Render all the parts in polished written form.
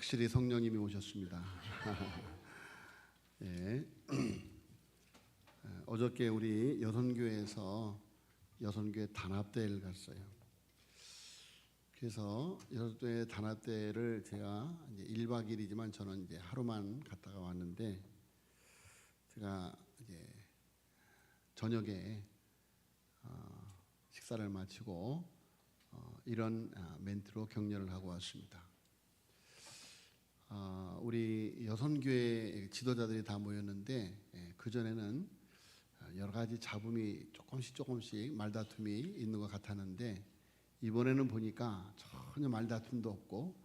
확실히 성령님이 오셨습니다. 예. 어저께 우리 여선교회에서 여선교회 단합대회를 갔어요. 그래서 여선교회 단합대회를 제가 이제 1박 2일이지만 저는 이제 하루만 갔다가 왔는데, 제가 이제 저녁에 식사를 마치고 이런 멘트로 격려를 하고 왔습니다. 우리 여선교회 지도자들이 다 모였는데, 그전에는 여러 가지 잡음이 조금씩 말다툼이 있는 것 같았는데, 이번에는 보니까 전혀 말다툼도 없고,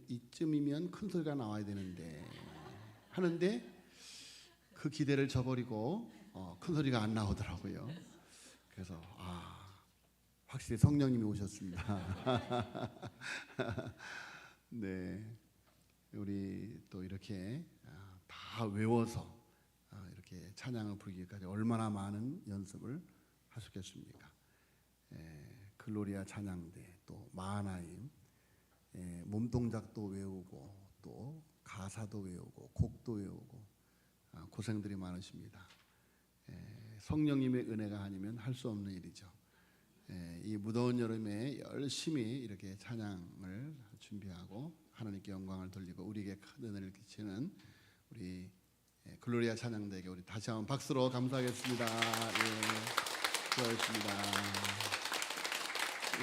이쯤이면 큰 소리가 나와야 되는데 하는데, 그 기대를 저버리고 큰 소리가 안 나오더라고요. 그래서 확실히 성령님이 오셨습니다. 네, 우리 또 이렇게 다 외워서 이렇게 찬양을 부르기까지 얼마나 많은 연습을 하셨겠습니까? 글로리아 찬양대, 또 마하나임, 몸동작도 외우고 또 가사도 외우고 곡도 외우고 고생들이 많으십니다. 성령님의 은혜가 아니면 할 수 없는 일이죠. 이 무더운 여름에 열심히 이렇게 찬양을 준비하고 하나님께 영광을 돌리고 우리에게 큰 은혜를 끼치는 우리 글로리아 찬양대에게 우리 다시 한번 박수로 감사하겠습니다. 수고하셨습니다.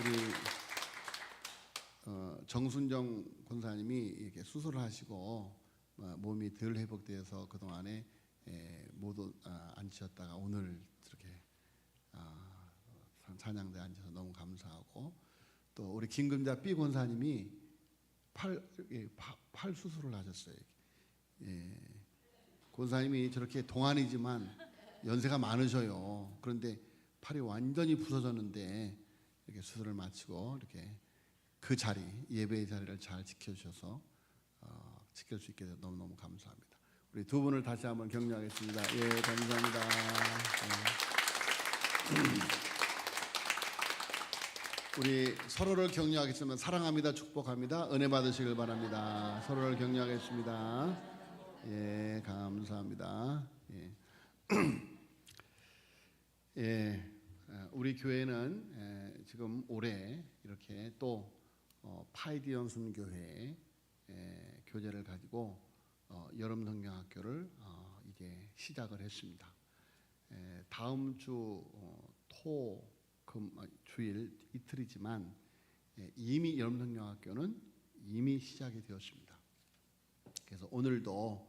우리 정순정 권사님이 이렇게 수술을 하시고 몸이 덜 회복되어서 그 동안에 모두 앉으셨다가 오늘 이렇게 찬양대에 앉아서 너무 감사하고, 또 우리 김금자 B 권사님이 팔 수술을 하셨어요. 권사님이 저렇게 동안이지만 연세가 많으셔요. 그런데 팔이 완전히 부서졌는데 이렇게 수술을 마치고 이렇게 그 자리, 예배의 자리를 잘 지켜주셔서 지킬 수 있게 돼서 너무너무 감사합니다. 우리 두 분을 다시 한번 격려하겠습니다. 감사합니다. 우리 서로를 격려하겠습니다. 사랑합니다. 축복합니다. 은혜 받으시길 바랍니다. 서로를 격려하겠습니다. 감사합니다. 우리 교회는 지금 올해 이렇게 또 파이디언 순교회 교재를 가지고 여름 성경학교를 이제 시작을 했습니다. 다음 주 주일 이틀이지만 이미 여름 성경학교는 이미 시작이 되었습니다. 그래서 오늘도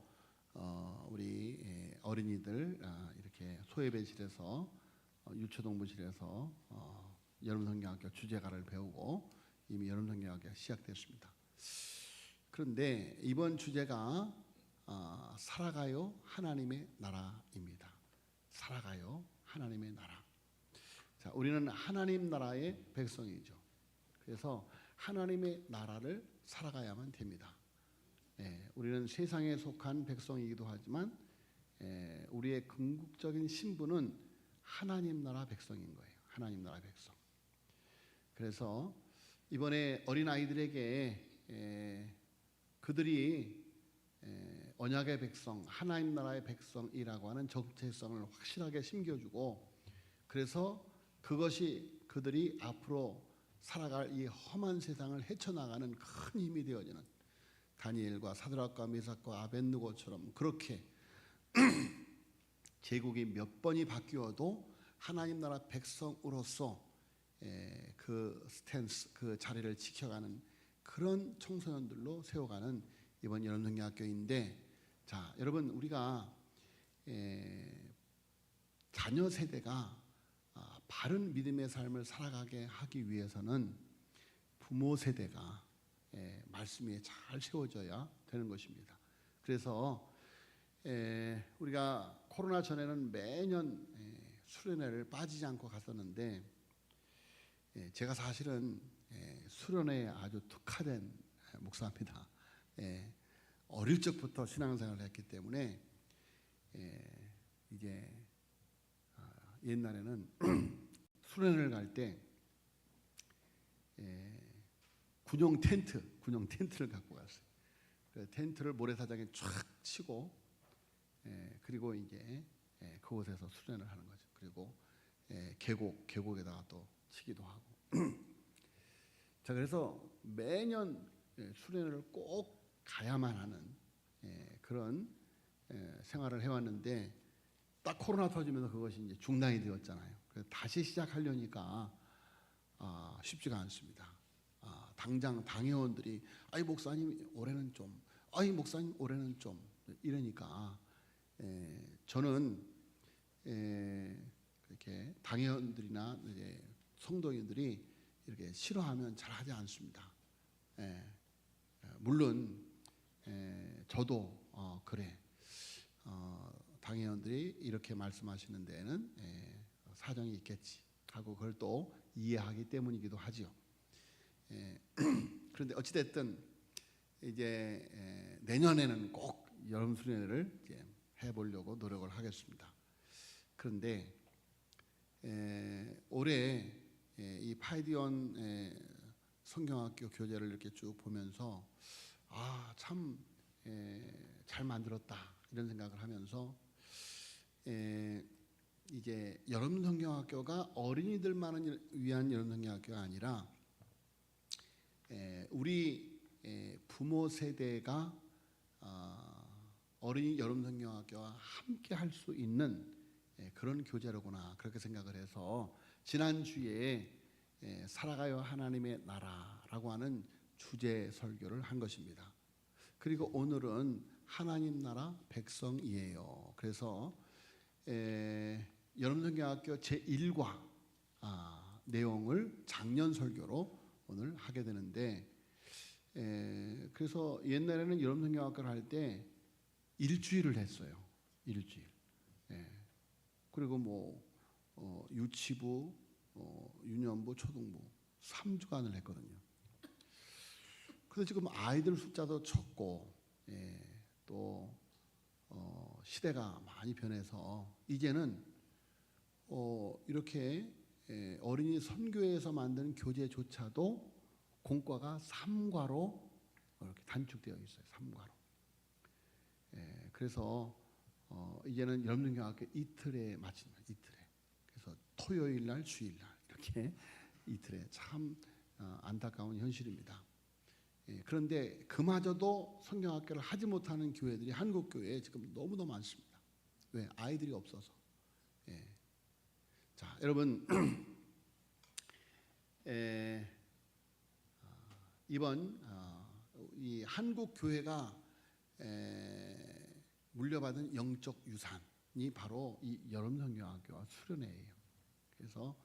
우리 어린이들 이렇게 소예배실에서 유초동부실에서 여름 성경학교 주제가를 배우고 이미 여름 성경학교가 시작됐습니다. 그런데 이번 주제가 살아가요 하나님의 나라입니다. 살아가요 하나님의 나라. 자, 우리는 하나님 나라의 백성이죠. 그래서 하나님의 나라를 살아가야만 됩니다. 우리는 세상에 속한 백성이기도 하지만 우리의 궁극적인 신분은 하나님 나라 백성인 거예요. 하나님 나라 백성. 그래서 이번에 어린아이들에게 그들이 언약의 백성, 하나님 나라의 백성이라고 하는 정체성을 확실하게 심겨주고, 그래서 그것이 그들이 앞으로 살아갈 이 험한 세상을 헤쳐나가는 큰 힘이 되어지는, 다니엘과 사드락과 메삭과 아벳느고처럼 그렇게 제국이 몇 번이 바뀌어도 하나님 나라 백성으로서 그 스탠스, 그 자리를 지켜가는 그런 청소년들로 세워가는 이번 여름성경학교인데, 자, 여러분, 우리가 자녀 세대가 바른 믿음의 삶을 살아가게 하기 위해서는 부모 세대가 말씀 위에 잘 세워져야 되는 것입니다. 그래서 우리가 코로나 전에는 매년 수련회를 빠지지 않고 갔었는데, 제가 사실은 수련회에 아주 특화된 목사입니다. 어릴 적부터 신앙생활을 했기 때문에 이제 옛날에는 수련회를 갈 때 군용 군용 텐트를 갖고 갔어요. 그 텐트를 모래사장에 쫙 치고 그리고 이제 그곳에서 수련을 하는 거죠. 그리고 계곡에다가 또 치기도 하고. 자, 그래서 매년 수련을 꼭 가야만 하는 그런 생활을 해왔는데 딱 코로나 터지면서 그것이 이제 중단이 되었잖아요. 그래서 다시 시작하려니까 쉽지가 않습니다. 당장 당회원들이 아이 목사님 올해는 좀, 아이 목사님 올해는 좀 이러니까 저는 이렇게 당회원들이나 이제 성도인들이 이렇게 싫어하면 잘하지 않습니다. 물론 저도 그래 당회원들이 이렇게 말씀하시는 데에는 사정이 있겠지 하고 그걸 또 이해하기 때문이기도 하지요. 그런데 어찌됐든 이제 내년에는 꼭 여름 수련회를 이제 해보려고 노력을 하겠습니다. 그런데 올해 이 파이디온 성경학교 교재를 이렇게 쭉 보면서 참 잘 만들었다 이런 생각을 하면서 이제 여름 성경학교가 어린이들만을 위한 여름 성경학교가 아니라 우리 부모 세대가 어린이 여름 성경학교와 함께 할 수 있는 그런 교재로구나 그렇게 생각을 해서 지난주에 살아가요 하나님의 나라라고 하는 주제 설교를 한 것입니다. 그리고 오늘은 하나님 나라 백성이에요. 그래서 여름 성경학교 제1과 내용을 작년 설교로 오늘 하게 되는데 그래서 옛날에는 여름 성경학교를 할 때 일주일을 했어요. 일주일. 그리고 뭐 유치부, 유년부, 초등부 3주간을 했거든요. 그래서 지금 아이들 숫자도 적고 또 시대가 많이 변해서 이제는 이렇게 어린이 선교회에서 만든 교재조차도 공과가 3과로 이렇게 단축되어 있어요. 3과로. 그래서 이제는 여름성경학교 이틀에 마칩니다. 이틀에. 그래서 토요일 날, 주일 날 이렇게 이틀에 참 안타까운 현실입니다. 그런데 그마저도 성경학교를 하지 못하는 교회들이 한국 교회에 지금 너무너무 많습니다. 왜? 아이들이 없어서. 자, 여러분 이번 이 한국 교회가 물려받은 영적 유산이 바로 이 여름성경학교와 수련회예요. 그래서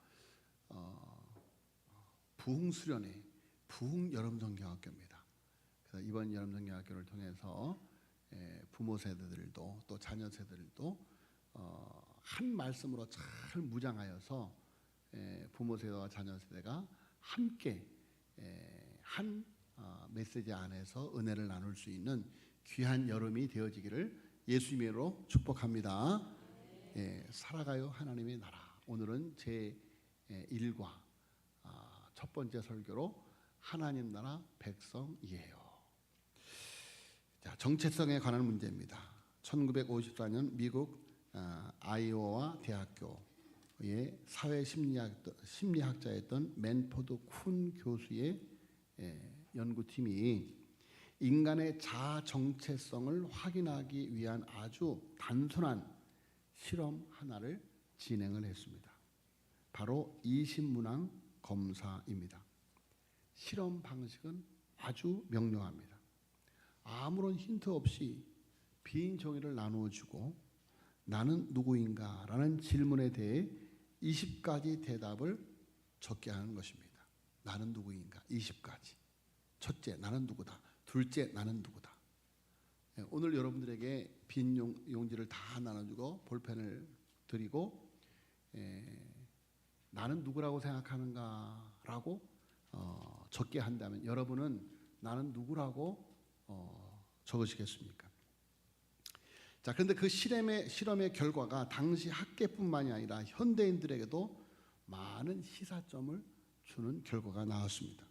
부흥수련회, 부흥여름성경학교입니다. 그래서 이번 여름성경학교를 통해서 부모 세대들도 또 자녀 세대들도 한 말씀으로 잘 무장하여서 부모 세대와 자녀 세대가 함께 한 메시지 안에서 은혜를 나눌 수 있는 귀한 여름이 되어지기를 예수님의 이름으로 축복합니다. 살아가요 하나님의 나라. 오늘은 제 1과 첫 번째 설교로 하나님 나라 백성이에요. 자, 정체성에 관한 문제입니다. 1954년 미국 아이오와 대학교의 사회 심리학자였던 맨포드 쿤 교수의 연구팀이 인간의 자아 정체성을 확인하기 위한 아주 단순한 실험 하나를 진행을 했습니다. 바로 이신문항 검사입니다. 실험 방식은 아주 명료합니다. 아무런 힌트 없이 빈 종이를 나누어 주고 나는 누구인가 라는 질문에 대해 20가지 대답을 적게 하는 것입니다. 나는 누구인가 20가지. 첫째, 나는 누구다. 둘째, 나는 누구다. 오늘 여러분들에게 빈 용지를 다 나눠주고 볼펜을 드리고 나는 누구라고 생각하는가라고 적게 한다면 여러분은 나는 누구라고 적으시겠습니까? 자, 그런데 그 실험의 결과가 당시 학계뿐만이 아니라 현대인들에게도 많은 시사점을 주는 결과가 나왔습니다.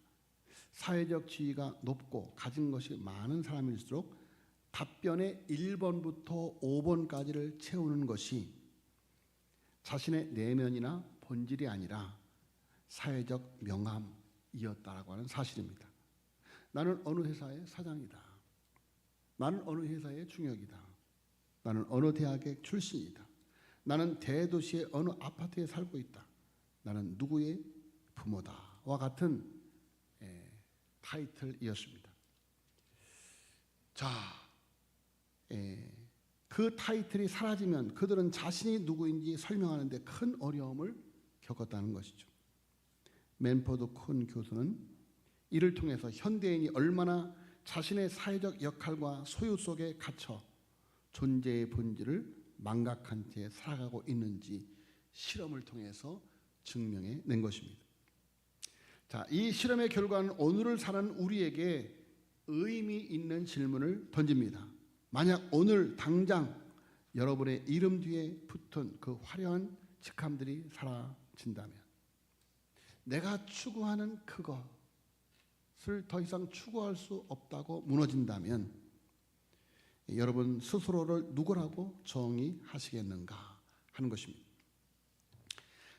사회적 지위가 높고 가진 것이 많은 사람일수록 답변의 1번부터 5번까지를 채우는 것이 자신의 내면이나 본질이 아니라 사회적 명함이었다라고 하는 사실입니다. 나는 어느 회사의 사장이다. 나는 어느 회사의 중역이다. 나는 어느 대학의 출신이다. 나는 대도시의 어느 아파트에 살고 있다. 나는 누구의 부모다와 같은 타이틀이었습니다. 자, 그 타이틀이 사라지면 그들은 자신이 누구인지 설명하는 데 큰 어려움을 겪었다는 것이죠. 맨포드 쿤 교수는 이를 통해서 현대인이 얼마나 자신의 사회적 역할과 소유 속에 갇혀 존재의 본질을 망각한 채 살아가고 있는지 실험을 통해서 증명해 낸 것입니다. 자, 이 실험의 결과는 오늘을 사는 우리에게 의미 있는 질문을 던집니다. 만약 오늘 당장 여러분의 이름 뒤에 붙은 그 화려한 직함들이 사라진다면, 내가 추구하는 그것을 더 이상 추구할 수 없다고 무너진다면, 여러분 스스로를 누구라고 정의하시겠는가 하는 것입니다.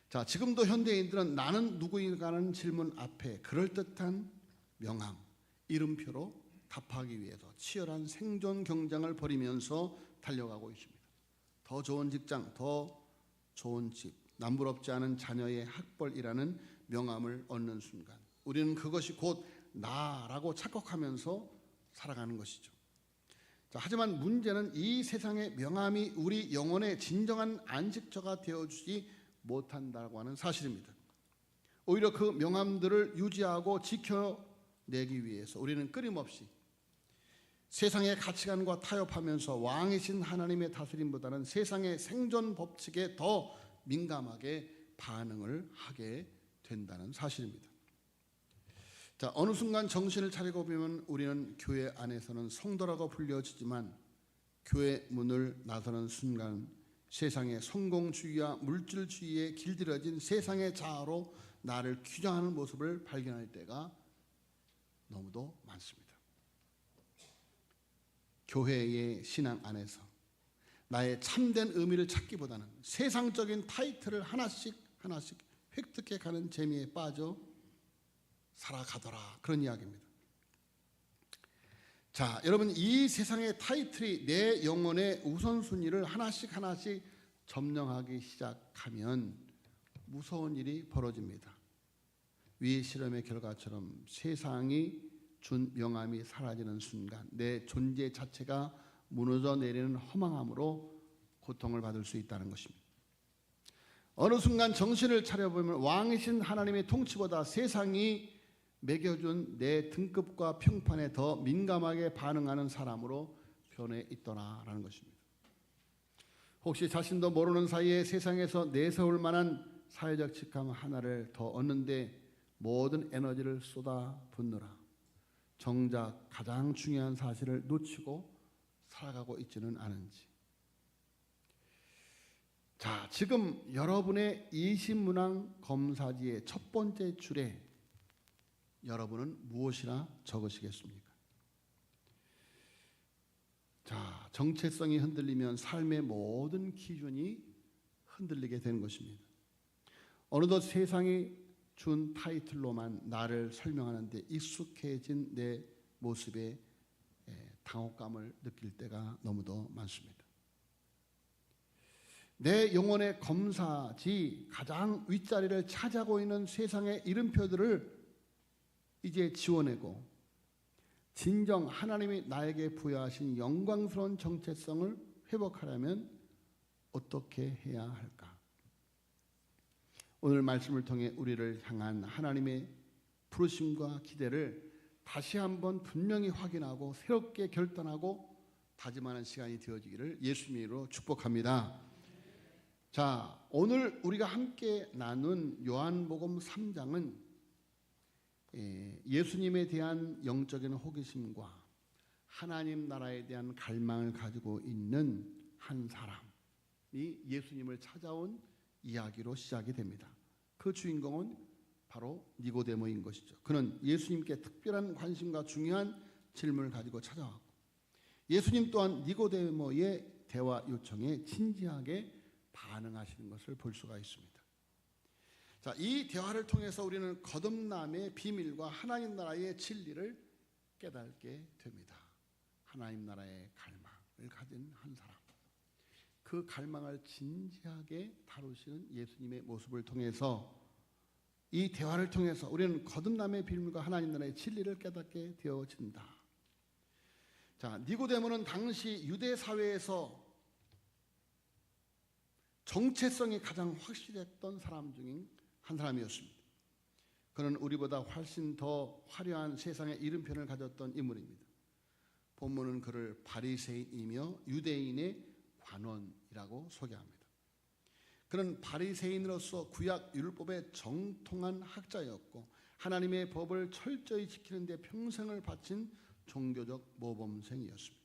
자, 지금도 현대인들은 나는 누구인가라는 질문 앞에 그럴듯한 명함, 이름표로 답하기 위해서 치열한 생존 경쟁을 벌이면서 달려가고 있습니다. 더 좋은 직장, 더 좋은 집, 남부럽지 않은 자녀의 학벌이라는 명함을 얻는 순간 우리는 그것이 곧 나라고 착각하면서 살아가는 것이죠. 자, 하지만 문제는 이 세상의 명함이 우리 영혼의 진정한 안식처가 되어주지 못한다고 하는 사실입니다. 오히려 그 명함들을 유지하고 지켜내기 위해서 우리는 끊임없이 세상의 가치관과 타협하면서 왕이신 하나님의 다스림보다는 세상의 생존 법칙에 더 민감하게 반응을 하게 된다는 사실입니다. 자, 어느 순간 정신을 차리고 보면 우리는 교회 안에서는 성도라고 불려지지만 교회 문을 나서는 순간 세상의 성공주의와 물질주의에 길들여진 세상의 자아로 나를 규정하는 모습을 발견할 때가 너무도 많습니다. 교회의 신앙 안에서 나의 참된 의미를 찾기보다는 세상적인 타이틀을 하나씩 획득해 가는 재미에 빠져 살아가더라, 그런 이야기입니다. 자, 여러분, 이 세상의 타이틀이 내 영혼의 우선순위를 하나씩 점령하기 시작하면 무서운 일이 벌어집니다. 위 실험의 결과처럼 세상이 준 명함이 사라지는 순간 내 존재 자체가 무너져 내리는 허망함으로 고통을 받을 수 있다는 것입니다. 어느 순간 정신을 차려보면 왕이신 하나님의 통치보다 세상이 매겨준 내 등급과 평판에 더 민감하게 반응하는 사람으로 변해 있더라라는 것입니다. 혹시 자신도 모르는 사이에 세상에서 내세울 만한 사회적 직함 하나를 더 얻는데 모든 에너지를 쏟아붓느라 정작 가장 중요한 사실을 놓치고 살아가고 있지는 않은지. 자, 지금 여러분의 이신문항 검사지의 첫 번째 줄에 여러분은 무엇이나 적으시겠습니까? 자, 정체성이 흔들리면 삶의 모든 기준이 흔들리게 되는 것입니다. 어느덧 세상이 준 타이틀로만 나를 설명하는 데 익숙해진 내 모습에 당혹감을 느낄 때가 너무도 많습니다. 내 영혼의 검사지 가장 윗자리를 차지하고 있는 세상의 이름표들을 이제 지워내고 진정 하나님이 나에게 부여하신 영광스러운 정체성을 회복하려면 어떻게 해야 할까? 오늘 말씀을 통해 우리를 향한 하나님의 부르심과 기대를 다시 한번 분명히 확인하고 새롭게 결단하고 다짐하는 시간이 되어지기를 예수님의 이름으로 축복합니다. 자, 오늘 우리가 함께 나눈 요한복음 3장은 예수님에 대한 영적인 호기심과 하나님 나라에 대한 갈망을 가지고 있는 한 사람이 예수님을 찾아온 이야기로 시작이 됩니다. 그 주인공은 바로 니고데모인 것이죠. 그는 예수님께 특별한 관심과 중요한 질문을 가지고 찾아왔고 예수님 또한 니고데모의 대화 요청에 진지하게 반응하시는 것을 볼 수가 있습니다. 자, 이 대화를 통해서 우리는 거듭남의 비밀과 하나님 나라의 진리를 깨닫게 됩니다. 하나님 나라의 갈망을 가진 한 사람, 그 갈망을 진지하게 다루시는 예수님의 모습을 통해서 이 대화를 통해서 우리는 거듭남의 비밀과 하나님 나라의 진리를 깨닫게 되어진다. 자, 니고데모는 당시 유대 사회에서 정체성이 가장 확실했던 사람 중인 한 사람이었습니다. 그는 우리보다 훨씬 더 화려한 세상의 이름편을 가졌던 인물입니다. 본문은 그를 바리새인이며 유대인의 관원이라고 소개합니다. 그는 바리새인으로서 구약 율법의 정통한 학자였고 하나님의 법을 철저히 지키는 데 평생을 바친 종교적 모범생이었습니다.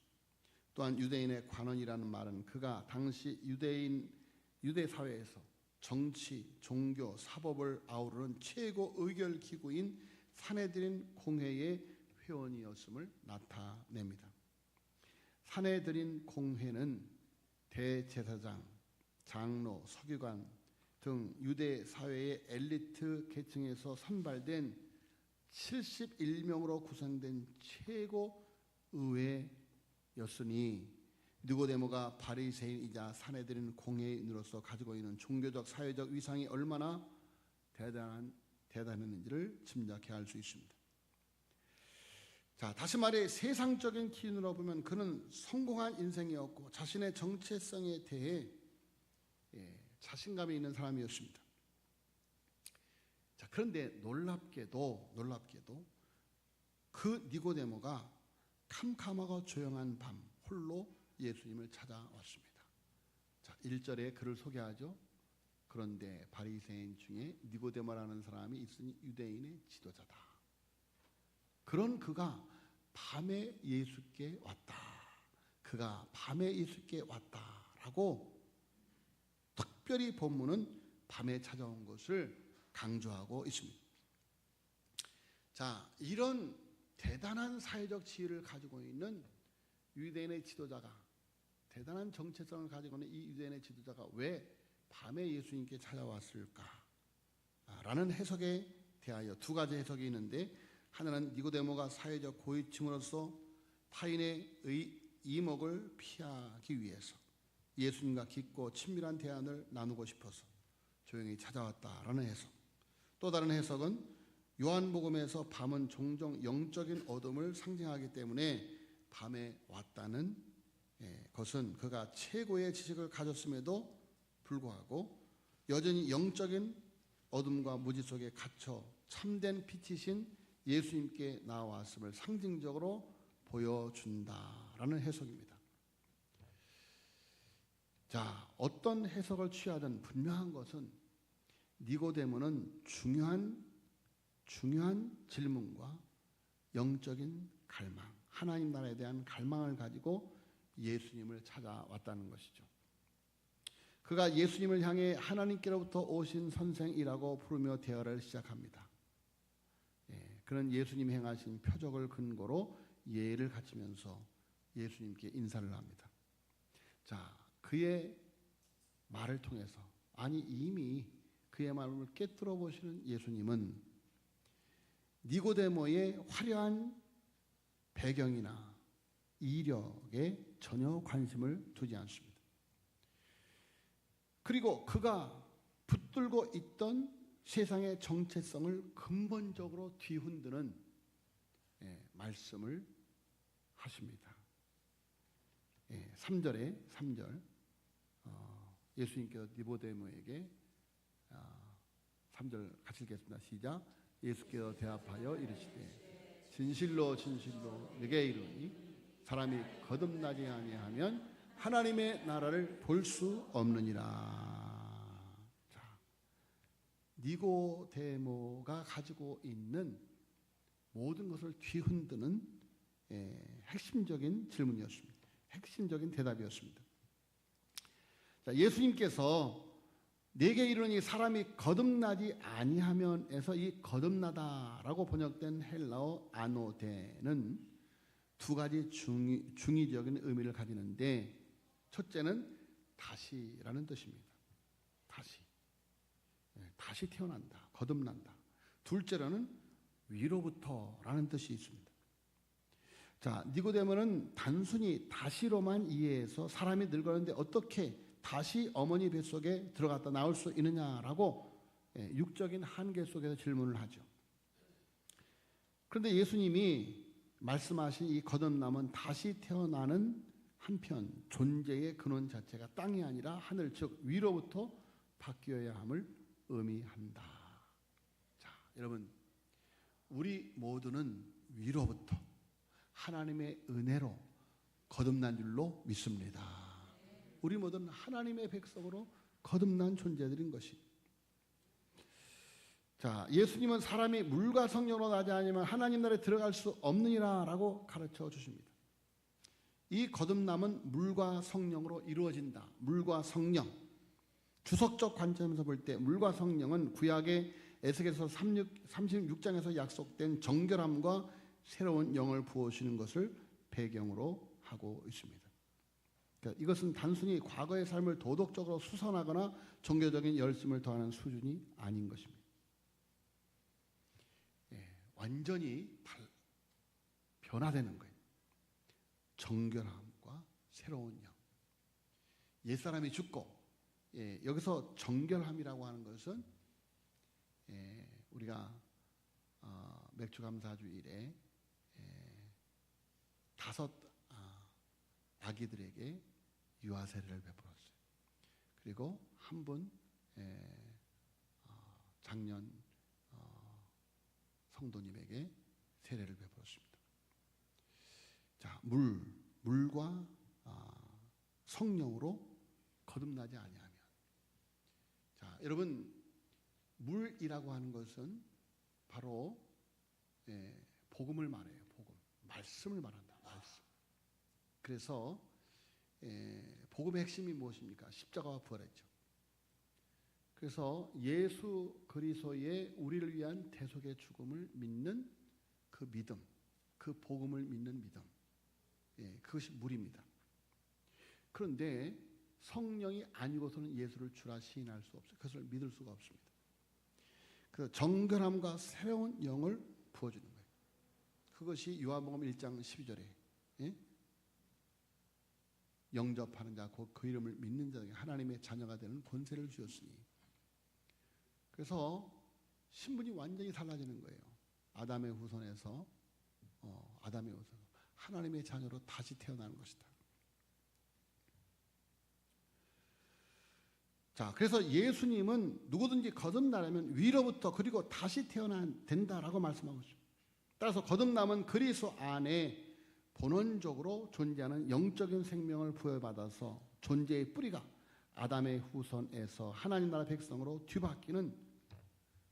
또한 유대인의 관원이라는 말은 그가 당시 유대 사회에서 정치, 종교, 사법을 아우르는 최고 의결 기구인 산헤드린 공회의 회원이었음을 나타냅니다. 산헤드린 공회는 대제사장, 장로, 서기관 등 유대 사회의 엘리트 계층에서 선발된 71명으로 구성된 최고 의회였으니 니고데모가 바리새인이자 산헤드린 공회인으로서 가지고 있는 종교적 사회적 위상이 얼마나 대단했는지를 짐작해 알 수 있습니다. 자, 다시 말해 세상적인 기준으로 보면 그는 성공한 인생이었고 자신의 정체성에 대해 자신감이 있는 사람이었습니다. 자, 그런데 놀랍게도 그 니고데모가 캄캄하고 조용한 밤 홀로 예수님을 찾아왔습니다. 자, 1절에 그를 소개하죠. 그런데 바리새인 중에 니고데모라는 사람이 있으니 유대인의 지도자다. 그런 그가 밤에 예수께 왔다. 그가 밤에 예수께 왔다라고 특별히 본문은 밤에 찾아온 것을 강조하고 있습니다. 자, 이런 대단한 사회적 지위를 가지고 있는 유대인의 지도자가 대단한 정체성을 가지고 있는 이 유대인의 지도자가 왜 밤에 예수님께 찾아왔을까? 라는 해석에 대하여 두 가지 해석이 있는데 하나는 니고데모가 사회적 고위층으로서 타인의 이목을 피하기 위해서 예수님과 깊고 친밀한 대화를 나누고 싶어서 조용히 찾아왔다라는 해석. 또 다른 해석은 요한복음에서 밤은 종종 영적인 어둠을 상징하기 때문에 밤에 왔다는 것은 그가 최고의 지식을 가졌음에도 불구하고 여전히 영적인 어둠과 무지 속에 갇혀 참된 빛이신 예수님께 나왔음을 상징적으로 보여준다라는 해석입니다. 자, 어떤 해석을 취하든 분명한 것은 니고데모는 중요한 질문과 영적인 갈망, 하나님 나라에 대한 갈망을 가지고 예수님을 찾아왔다는 것이죠. 그가 예수님을 향해 하나님께로부터 오신 선생이라고 부르며 대화를 시작합니다. 그는 예수님이 행하신 표적을 근거로 예를 갖추면서 예수님께 인사를 합니다. 자, 그의 말을 통해서 이미 그의 마음을 꿰뚫어 보시는 예수님은 니고데모의 화려한 배경이나 이력에 전혀 관심을 두지 않습니다. 그리고 그가 붙들고 있던 세상의 정체성을 근본적으로 뒤흔드는 말씀을 하십니다. 3절 예수님께서 니고데모에게 3절 같이 읽겠습니다. 시작. 예수께서 대답하여 이르시되 진실로 네게 이르노니 사람이 거듭나지 아니하면 하나님의 나라를 볼 수 없느니라. 자, 니고데모가 가지고 있는 모든 것을 뒤흔드는 핵심적인 질문이었습니다. 핵심적인 대답이었습니다. 자, 예수님께서 내게 이르니 사람이 거듭나지 아니하면에서 이 거듭나다라고 번역된 헬라어 아노데는 두 가지 중의적인 의미를 가지는데, 첫째는 다시라는 뜻입니다. 다시 태어난다, 거듭난다. 둘째로는 위로부터라는 뜻이 있습니다. 자, 니고데모는 단순히 다시로만 이해해서 사람이 늙었는데 어떻게 다시 어머니 뱃속에 들어갔다 나올 수 있느냐라고 육적인 한계 속에서 질문을 하죠. 그런데 예수님이 말씀하신 이 거듭남은 다시 태어나는 한편 존재의 근원 자체가 땅이 아니라 하늘, 즉 위로부터 바뀌어야 함을 의미한다. 자, 여러분, 우리 모두는 위로부터 하나님의 은혜로 거듭난 줄로 믿습니다. 우리 모두는 하나님의 백성으로 거듭난 존재들인 것이. 자, 예수님은 사람이 물과 성령으로 나지 아니면 하나님 나라에 들어갈 수 없느니라라고 가르쳐 주십니다. 이 거듭남은 물과 성령으로 이루어진다. 물과 성령. 주석적 관점에서 볼 때 물과 성령은 구약의 에스겔서 36장에서 약속된 정결함과 새로운 영을 부어주시는 것을 배경으로 하고 있습니다. 그러니까 이것은 단순히 과거의 삶을 도덕적으로 수선하거나 종교적인 열심을 더하는 수준이 아닌 것입니다. 완전히 변화되는 거예요. 정결함과 새로운 영. 옛사람이 죽고, 여기서 정결함이라고 하는 것은 우리가 맥주감사주일에 5 아기들에게 유아세례를 베풀었어요. 그리고 한 분 작년 성도님에게 세례를 베풀었습니다. 자, 물과 성령으로 거듭나지 아니하면. 자, 여러분, 물이라고 하는 것은 바로 복음을 말해요. 복음, 말씀을 말한다. 말씀. 그래서 복음의 핵심이 무엇입니까? 십자가와 부활했죠. 그래서 예수 그리스도의 우리를 위한 대속의 죽음을 믿는 그 믿음, 그 복음을 믿는 믿음, 그것이 물입니다. 그런데 성령이 아니고서는 예수를 주라 시인할 수 없어요. 그것을 믿을 수가 없습니다. 그 정결함과 새로운 영을 부어주는 거예요. 그것이 요한복음 1장 12절에 영접하는 자, 곧 그 이름을 믿는 자에게 하나님의 자녀가 되는 권세를 주셨으니. 그래서 신분이 완전히 달라지는 거예요. 아담의 후손에서 하나님의 자녀로 다시 태어나는 것이다. 자, 그래서 예수님은 누구든지 거듭나려면 위로부터 그리고 다시 태어나야 된다라고 말씀하고 있습니다. 따라서 거듭남은 그리스도 안에 본원적으로 존재하는 영적인 생명을 부여받아서 존재의 뿌리가 아담의 후손에서 하나님 나라 백성으로 뒤바뀌는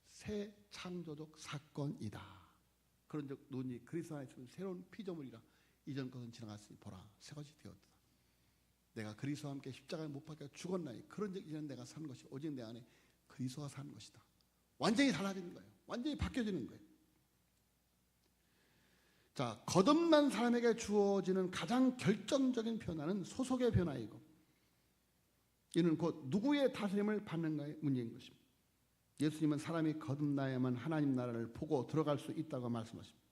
새 창조적 사건이다. 그런즉 너희 그리스도 안에 있으면 새로운 피조물이라. 이전 것은 지나갔으니 보라 새 것이 되었다. 내가 그리스도와 함께 십자가에 못 박혀 죽었나니 그런즉 이제는 내가 사는 것이 오직 내 안에 그리스도가 사는 것이다. 완전히 달라지는 거예요. 완전히 바뀌어지는 거예요. 자, 거듭난 사람에게 주어지는 가장 결정적인 변화는 소속의 변화이고, 이는 곧 누구의 다스림을 받는가의 문제인 것입니다. 예수님은 사람이 거듭나야만 하나님 나라를 보고 들어갈 수 있다고 말씀하십니다.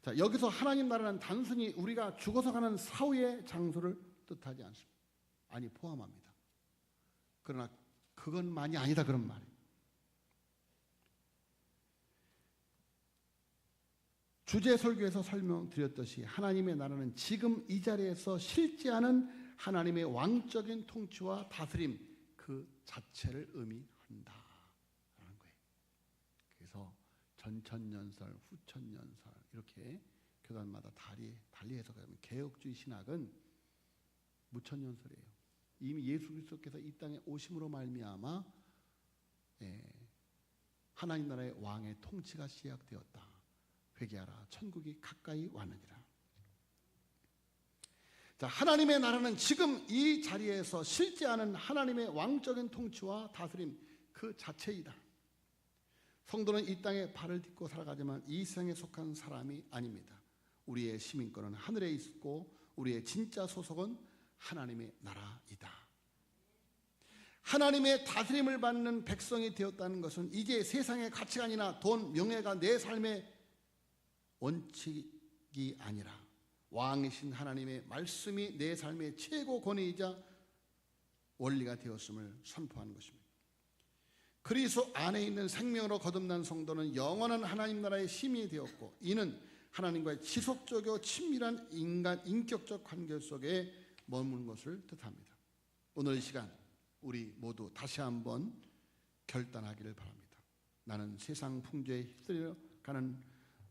자, 여기서 하나님 나라는 단순히 우리가 죽어서 가는 사후의 장소를 뜻하지 않습니다. 아니, 포함합니다. 그러나 그것만이 아니다, 그런 말이에요. 주제 설교에서 설명드렸듯이 하나님의 나라는 지금 이 자리에서 실제하는 하나님의 왕적인 통치와 다스림 그 자체를 의미한다라는 거예요. 그래서 전천년설, 후천년설 이렇게 교단마다 달리 해석하면 개혁주의 신학은 무천년설이에요. 이미 예수 그리스도께서 이 땅에 오심으로 말미암아 하나님 나라의 왕의 통치가 시작되었다. 회개하라, 천국이 가까이 왔느니라. 자, 하나님의 나라는 지금 이 자리에서 실제하는 하나님의 왕적인 통치와 다스림 그 자체이다. 성도는 이 땅에 발을 딛고 살아가지만 이 세상에 속한 사람이 아닙니다. 우리의 시민권은 하늘에 있고 우리의 진짜 소속은 하나님의 나라이다. 하나님의 다스림을 받는 백성이 되었다는 것은 이제 세상의 가치관이나 돈, 명예가 내 삶의 원칙이 아니라 왕이신 하나님의 말씀이 내 삶의 최고 권위이자 원리가 되었음을 선포하는 것입니다. 그리스도 안에 있는 생명으로 거듭난 성도는 영원한 하나님 나라의 시민이 되었고, 이는 하나님과의 지속적이고 친밀한 인격적 관계 속에 머무는 것을 뜻합니다. 오늘 이 시간 우리 모두 다시 한번 결단하기를 바랍니다. 나는 세상 풍조에 휩쓸려가는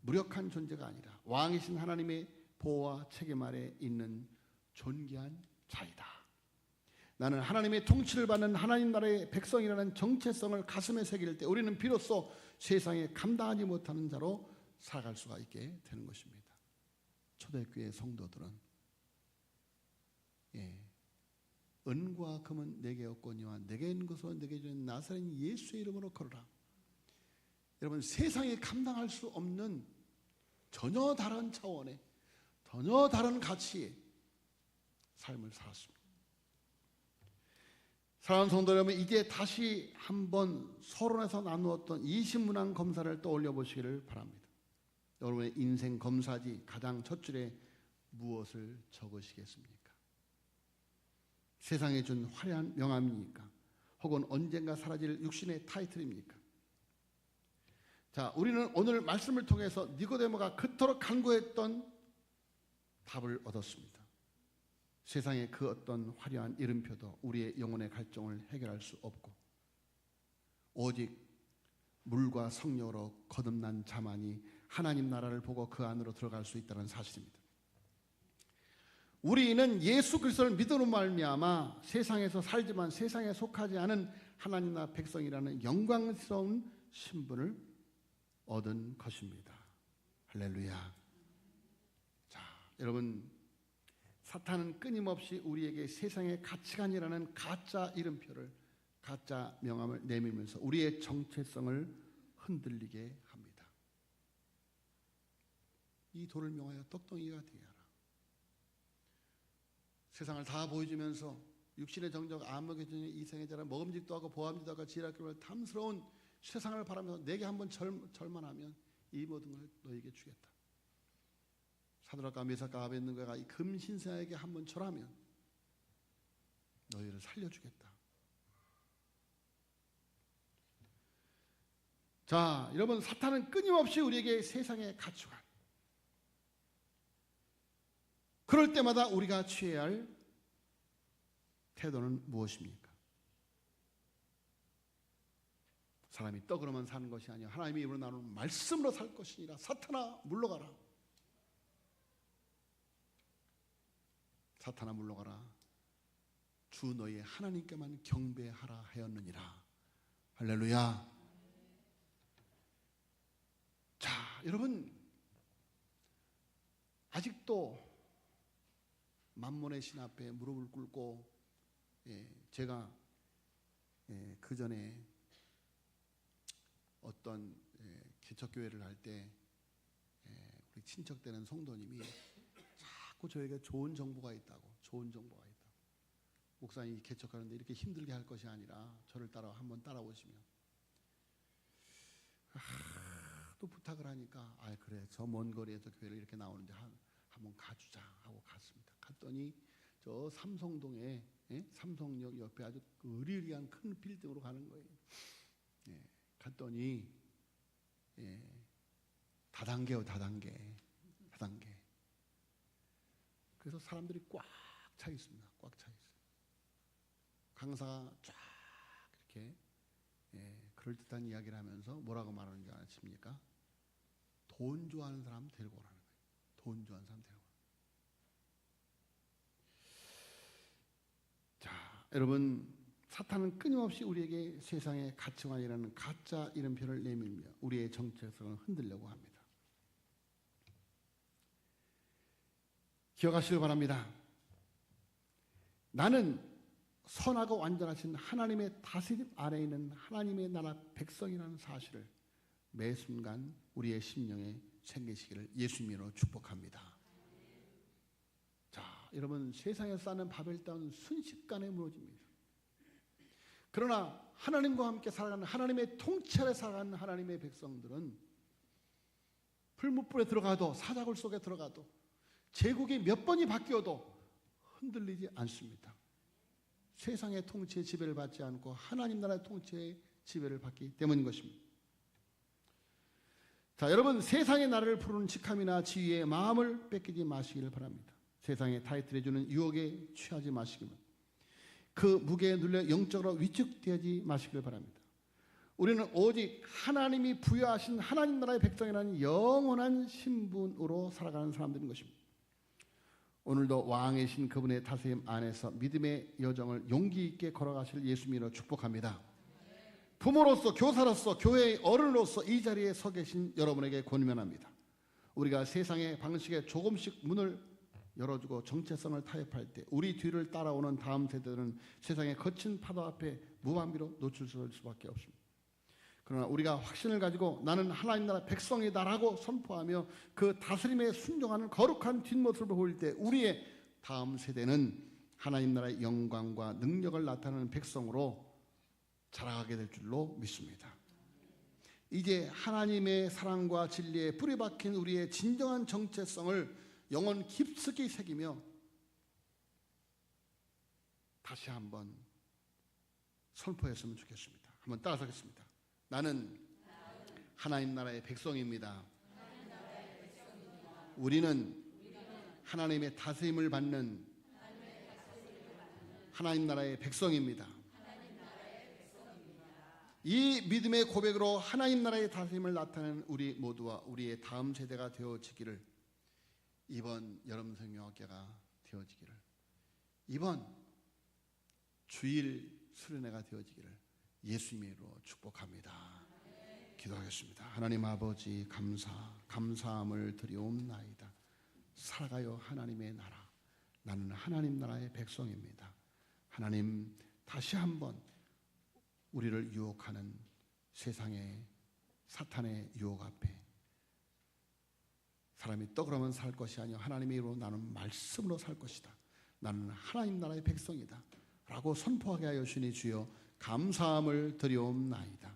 무력한 존재가 아니라 왕이신 하나님의 보호와 책임 아래 있는 존귀한 자이다. 나는 하나님의 통치를 받는 하나님 나라의 백성이라는 정체성을 가슴에 새길 때 우리는 비로소 세상에 감당하지 못하는 자로 살아갈 수가 있게 되는 것입니다. 초대교회 성도들은 은과 금은 내게 없거니와 내게 있는 것은 내게 주는 나사렛 예수의 이름으로 걸어라. 여러분, 세상에 감당할 수 없는 전혀 다른 차원의 전혀 다른 가치의 삶을 살았습니다. 사랑하는 성도 여러분, 이제 다시 한번 서론에서 나누었던 20문항 검사를 떠올려 보시기를 바랍니다. 여러분의 인생 검사지 가장 첫 줄에 무엇을 적으시겠습니까? 세상에 준 화려한 명함입니까? 혹은 언젠가 사라질 육신의 타이틀입니까? 자, 우리는 오늘 말씀을 통해서 니고데모가 그토록 간구했던 답을 얻었습니다. 세상의 그 어떤 화려한 이름표도 우리의 영혼의 갈증을 해결할 수 없고 오직 물과 성령으로 거듭난 자만이 하나님 나라를 보고 그 안으로 들어갈 수 있다는 사실입니다. 우리는 예수 그리스도를 믿음으로 말미암아 세상에서 살지만 세상에 속하지 않은 하나님 나라 백성이라는 영광스러운 신분을 얻은 것입니다. 할렐루야. 자, 여러분, 사탄은 끊임없이 우리에게 세상의 가치관이라는 가짜 이름표를, 가짜 명함을 내밀면서 우리의 정체성을 흔들리게 합니다. 이 돌을 명하여 떡덩이가 되게 하라. 세상을 다 보여주면서 육신의 정적, 안목의 정적, 이생의 자라, 먹음직도 하고 보암직도 하고 지혜롭고 탐스러운 세상을 바라면서 내게 한번 절만하면 이 모든 걸 너에게 주겠다. 사드락과 메삭과 아벳느고가 이 금신상에게 한번 절하면 너희를 살려주겠다. 자, 여러분, 사탄은 끊임없이 우리에게 세상의 가치관, 그럴 때마다 우리가 취해야 할 태도는 무엇입니까? 사람이 떡으로만 사는 것이 아니라 하나님의 입으로 나오는 말씀으로 살 것이니라. 사탄아 물러가라. 사탄아 물러가라. 주 너희의 하나님께만 경배하라 하였느니라. 할렐루야. 자, 여러분, 아직도 만몬의 신 앞에 무릎을 꿇고, 제가 그 전에 어떤 개척교회를 할 때 우리 친척되는 성도님이 자꾸 저에게 좋은 정보가 있다고, 목사님이 개척하는데 이렇게 힘들게 할 것이 아니라 저를 한번 따라오시면, 또 부탁을 하니까, 그래, 저 먼 거리에서 교회를 이렇게 나오는데 한번 가주자 하고 갔습니다. 갔더니 저 삼성동에, 삼성역 옆에 아주 으리으리한 큰 빌딩으로 가는 거예요. 갔더니 다단계요, 다단계. 그래서 사람들이 꽉 차 있습니다. 꽉 차 있어요. 강사가 쫙 이렇게 그럴듯한 이야기를 하면서 뭐라고 말하는지 아십니까? 돈 좋아하는 사람 데리고 오라는 거예요. 돈 좋아하는 사람 데리고 오라. 자, 여러분, 사탄은 끊임없이 우리에게 세상의 가치관이라는 가짜 이름표를 내밀며 우리의 정체성을 흔들려고 합니다. 기억하시길 바랍니다. 나는 선하고 완전하신 하나님의 다스림 아래에 있는 하나님의 나라 백성이라는 사실을 매 순간 우리의 심령에 생기시기를 예수님으로 축복합니다. 자, 여러분, 세상에 쌓는 바벨탑은 순식간에 무너집니다. 그러나 하나님과 함께 살아가는, 하나님의 통치 아래 살아가는 하나님의 백성들은 풀무불에 들어가도, 사자굴 속에 들어가도, 제국이 몇 번이 바뀌어도 흔들리지 않습니다. 세상의 통치의 지배를 받지 않고 하나님 나라의 통치의 지배를 받기 때문인 것입니다. 자, 여러분, 세상의 나라를 부르는 직함이나 지위에 마음을 뺏기지 마시기를 바랍니다. 세상의 타이틀에 주는 유혹에 취하지 마시기를, 그 무게에 눌려 영적으로 위축되지 마시기를 바랍니다. 우리는 오직 하나님이 부여하신 하나님 나라의 백성이라는 영원한 신분으로 살아가는 사람들인 것입니다. 오늘도 왕이신 그분의 다스림 안에서 믿음의 여정을 용기 있게 걸어가실 예수님으로 축복합니다. 부모로서, 교사로서, 교회의 어른으로서 이 자리에 서 계신 여러분에게 권면합니다. 우리가 세상의 방식에 조금씩 문을 열어주고 정체성을 타협할 때 우리 뒤를 따라오는 다음 세대들은 세상의 거친 파도 앞에 무방비로 노출될 수밖에 없습니다. 그러나 우리가 확신을 가지고 나는 하나님 나라 백성이다라고 선포하며 그 다스림에 순종하는 거룩한 뒷모습을 보일 때 우리의 다음 세대는 하나님 나라의 영광과 능력을 나타내는 백성으로 자라가게 될 줄로 믿습니다. 이제 하나님의 사랑과 진리에 뿌리 박힌 우리의 진정한 정체성을 영혼 깊숙이 새기며 다시 한번 선포했으면 좋겠습니다. 한번 따라서겠습니다. 나는 하나님 나라의 백성입니다. 우리는 하나님의 다스림을 받는 하나님 나라의 백성입니다. 이 믿음의 고백으로 하나님 나라의 다스림을 나타내는 우리 모두와 우리의 다음 세대가 되어지기를, 이번 여름 성경학교가 되어지기를, 이번 주일 수련회가 되어지기를 예수님으로 축복합니다. 기도하겠습니다. 하나님 아버지, 감사함을 드리옵나이다. 살아가요 하나님의 나라, 나는 하나님 나라의 백성입니다. 하나님, 다시 한번 우리를 유혹하는 세상의 사탄의 유혹 앞에 사람이 떡으로만 살 것이 아니요 하나님의 이름으로 나는 말씀으로 살 것이다. 나는 하나님 나라의 백성이다 라고 선포하게 하여 주니 주여 감사함을 드리옵나이다.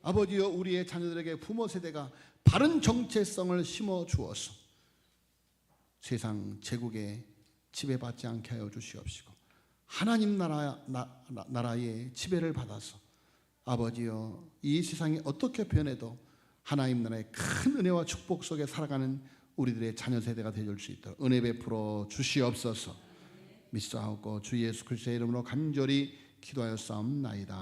아버지여, 우리의 자녀들에게 부모 세대가 바른 정체성을 심어 주어서 세상 제국에 지배받지 않게 하여 주시옵시고 하나님 나라의 지배를 받아서 아버지여, 이 세상이 어떻게 변해도 하나님 나라의 큰 은혜와 축복 속에 살아가는 우리들의 자녀 세대가 되어줄 수 있도록 은혜 베풀어 주시옵소서. 믿사옵고 주 예수 그리스도의 이름으로 간절히 기도하였사옵나이다.